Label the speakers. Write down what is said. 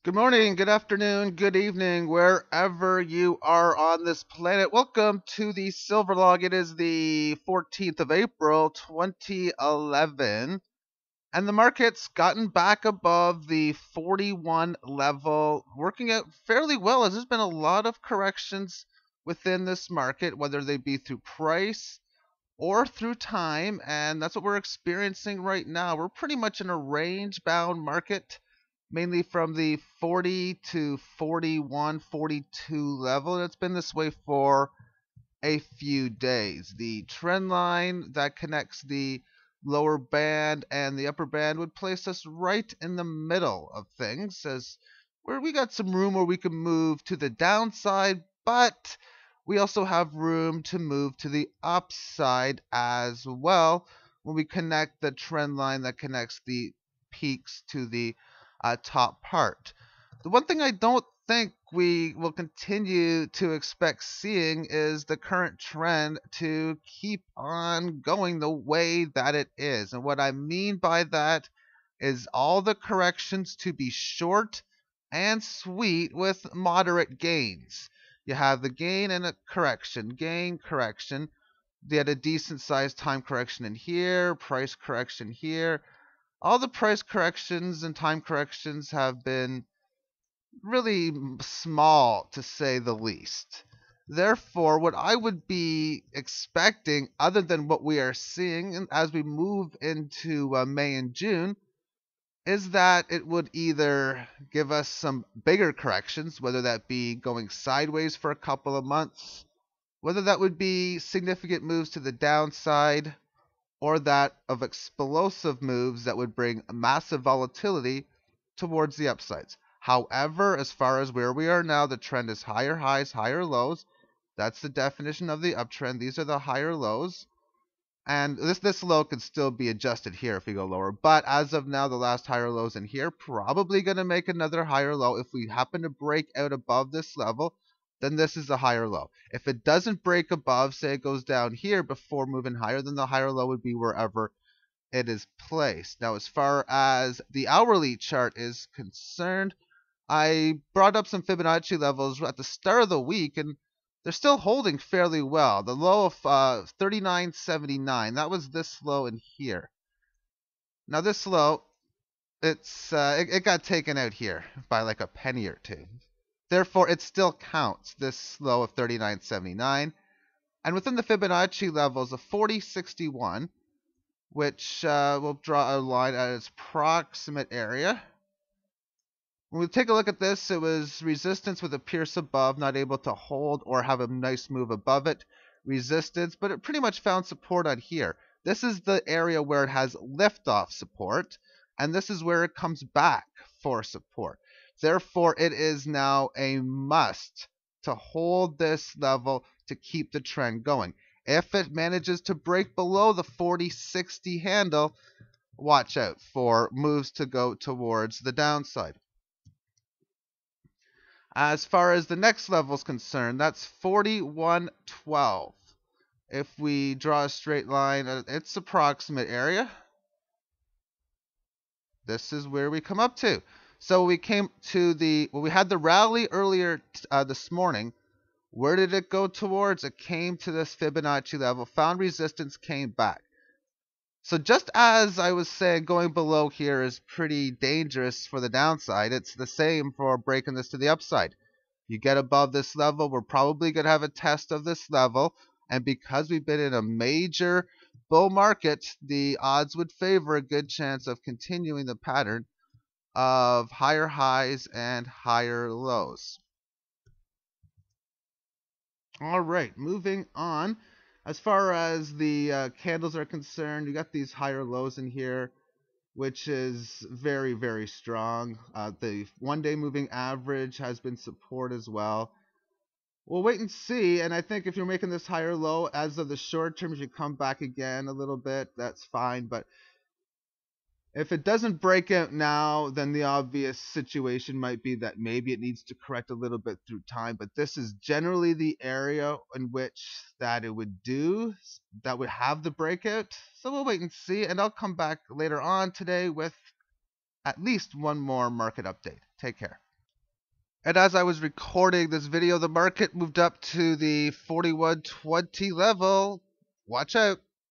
Speaker 1: Good morning, good afternoon, good evening, wherever you are on this planet. Welcome to the Silver Log. It is the 14th of April, 2011, and the market's gotten back above the 41 level, working out fairly well as there's been a lot of corrections within this market, whether they be through price or through time, and that's what we're experiencing right now. We're pretty much in a range bound market, mainly from the 40 to 41, 42 level, and it's been this way for a few days. The trend line that connects the lower band and the upper band would place us right in the middle of things, as where we got some room where we can move to the downside, but we also have room to move to the upside as well when we connect the trend line that connects the peaks to the top part. The one thing I don't think we will continue to expect seeing is the current trend to keep on going the way that it is. And what I mean by that is all the corrections to be short and sweet with moderate gains. You have the gain and a correction, gain, correction. They had a decent sized time correction in here, price correction here. All the price corrections and time corrections have been really small, to say the least. Therefore, what I would be expecting, other than what we are seeing as we move into May and June, is that it would either give us some bigger corrections, whether that be going sideways for a couple of months, whether that would be significant moves to the downside, or that of explosive moves that would bring massive volatility towards the upsides. However, as far as where we are now, the trend is higher highs, higher lows. That's the definition of the uptrend. These are the higher lows. And this low could still be adjusted here if we go lower. But as of now, the last higher lows in here, probably going to make another higher low. If we happen to break out above this level, then this is a higher low. If it doesn't break above, say it goes down here before moving higher, then the higher low would be wherever it is placed. Now, as far as the hourly chart is concerned, I brought up some Fibonacci levels at the start of the week, and they're still holding fairly well. The low of 39.79, that was this low in here. Now this low, it got taken out here by like a penny or two. Therefore, it still counts, this low of 39.79. And within the Fibonacci levels of 40.61, which we'll draw a line at its proximate area. When we take a look at this, it was resistance with a pierce above, not able to hold or have a nice move above it. Resistance, but it pretty much found support on here. This is the area where it has liftoff support, and this is where it comes back for support. Therefore, it is now a must to hold this level to keep the trend going. If it manages to break below the 40.60 handle, watch out for moves to go towards the downside. As far as the next level is concerned, that's 41.12. If we draw a straight line at its approximate area, this is where we come up to. So we came to we had the rally earlier this morning. Where did it go towards? It came to this Fibonacci level, found resistance, came back. So just as I was saying, going below here is pretty dangerous for the downside, it's the same for breaking this to the upside. You get above this level, we're probably going to have a test of this level. And because we've been in a major bull market, the odds would favor a good chance of continuing the pattern of higher highs and higher lows. All right, moving on. As far as the candles are concerned, you got these higher lows in here, which is very, very strong. The one-day moving average has been support as well. We'll wait and see, and I think if you're making this higher low, as of the short term, you should come back again a little bit. That's fine, but if it doesn't break out now, then the obvious situation might be that maybe it needs to correct a little bit through time. But this is generally the area in which that it would do, that would have the breakout. So we'll wait and see, and I'll come back later on today with at least one more market update. Take care. And as I was recording this video, the market moved up to the 4120 level. Watch out.